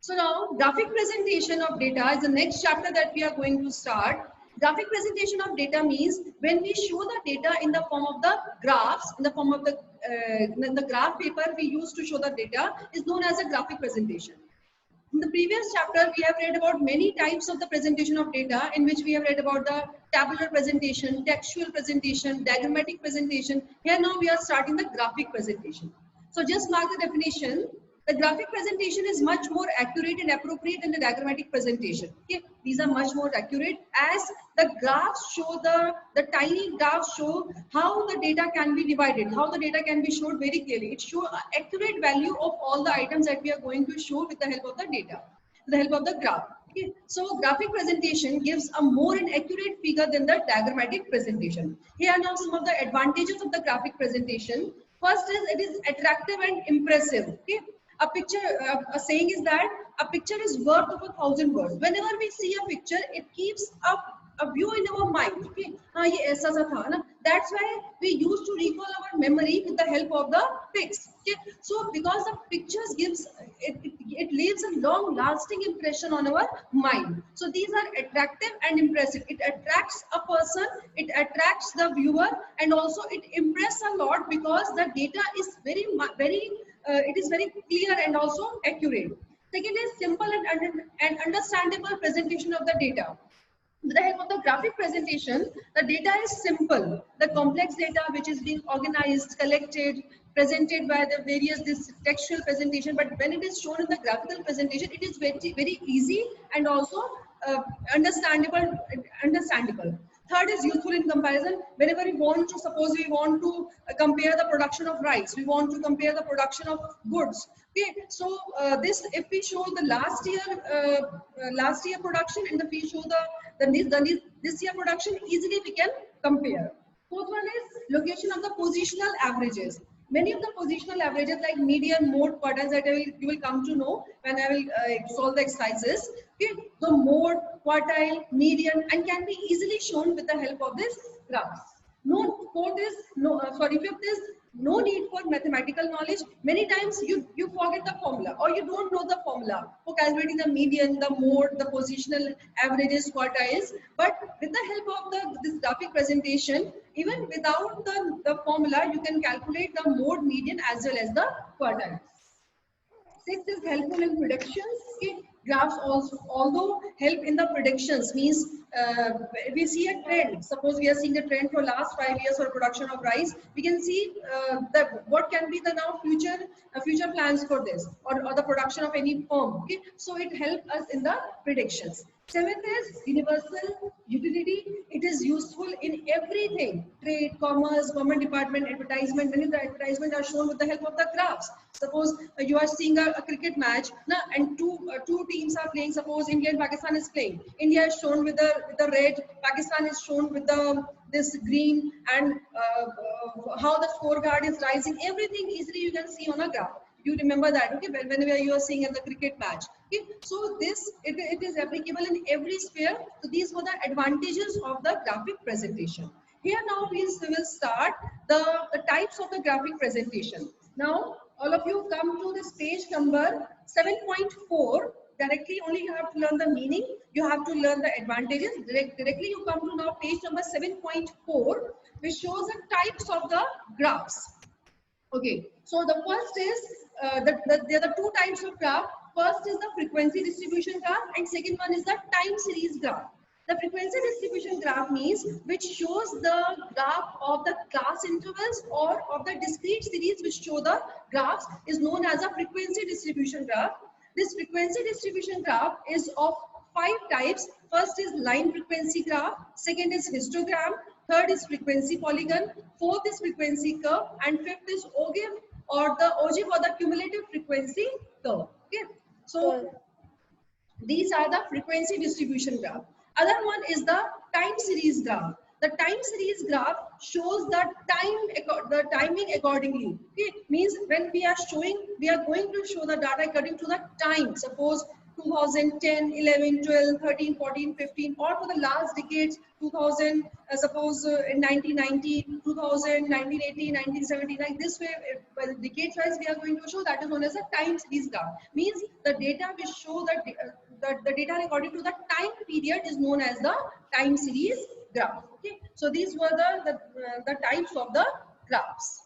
So now graphic presentation of data is the next chapter that we are going to start. Graphic presentation of data means when we show the data in the form of the graphs, in the form of the graph paper we use to show the data is known as a graphic presentation. In the previous chapter, we have read about many types of the presentation of data, in which we have read about the tabular presentation, textual presentation, diagrammatic presentation. Here now we are starting the graphic presentation. So just mark the definition. The graphic presentation is much more accurate and appropriate than the diagrammatic presentation. Okay? These are much more accurate as the graphs show the tiny graphs show how the data can be divided, how the data can be showed very clearly. It shows an accurate value of all the items that we are going to show with the help of the data, with the help of the graph. Okay. So graphic presentation gives a more and accurate figure than the diagrammatic presentation. Here are now some of the advantages of the graphic presentation. First is it is attractive and impressive. Okay. A picture, a saying is that a picture is worth of 1,000 words. Whenever we see a picture, it keeps a view in our mind. Okay, ye aisa sa tha, na? That's why we used to recall our memory with the help of the pics. Okay, so because the pictures gives it leaves a long-lasting impression on our mind. So these are attractive and impressive. It attracts a person, it attracts the viewer, and also it impresses a lot because the data is very it is very clear and also accurate. Second is simple and understandable presentation of the data. With the help of the graphic presentation, the data is simple. The complex data which is being organized, collected, presented by the various this textual presentation, but when it is shown in the graphical presentation, it is very easy and also understandable. Third is useful in comparison. Whenever we want to, suppose we want to compare the production of rice, we want to compare the production of goods. Okay, so this if we show the last year production and if we show this year production, easily we can compare. Fourth one is location of the positional averages. Many of the positional averages like median, mode, quartiles that you will come to know when I will solve the exercises. Okay, the mode, quartile, median, and can be easily shown with the help of this graphs. Fifth is no need for mathematical knowledge. Many times you forget the formula or you don't know the formula for calculating the median, the mode, the positional averages, quartiles. But with the help of this graphic presentation, even without the formula, you can calculate the mode, median as well as the quartiles. Sixth is helpful in predictions. Okay. Graphs also, although help in the predictions, means we see a trend. Suppose we are seeing a trend for last 5 years for production of rice. We can see what can be the now future plans for this or the production of any firm. Okay, so it helps us in the predictions. Seventh is universal utility. It is useful in everything: trade, commerce, government department, advertisement. Many of the advertisements are shown with the help of the graphs. Suppose you are seeing a cricket match, and two teams are playing. Suppose India and Pakistan is playing. India is shown with the red. Pakistan is shown with this green, and how the scorecard is rising. Everything easily you can see on a graph. You remember that, okay? Whenever you are seeing at the cricket match, okay? So it is applicable in every sphere. So these were the advantages of the graphic presentation. Here now we will start the types of the graphic presentation. Now all of you come to this page number 7.4. Directly only you have to learn the meaning. You have to learn the advantages. Directly you come to now page number 7.4, which shows the types of the graphs. Okay, so the first is there are two types of graph. First is the frequency distribution graph, and second one is the time series graph. The frequency distribution graph means which shows the graph of the class intervals or of the discrete series which show the graphs is known as a frequency distribution graph. This frequency distribution graph is of 5 types. First is line frequency graph, second is histogram, third is frequency polygon, fourth is frequency curve, and fifth is OGIF or the OGIF or the cumulative frequency curve. Okay, so these are the frequency distribution graph. Other one is the time series graph. The time series graph shows the timing accordingly. Okay, means when we are going to show the data according to the time. Suppose 2010, 11, 12, 13, 14, 15, or for the last decades, 2000, suppose in 1990, 2000, 1980, 1970, like this way, well, decades wise we are going to show. That is known as a time series graph. Means the data will show that the data according to the time period is known as the time series graph. Okay, so these were the types of the graphs.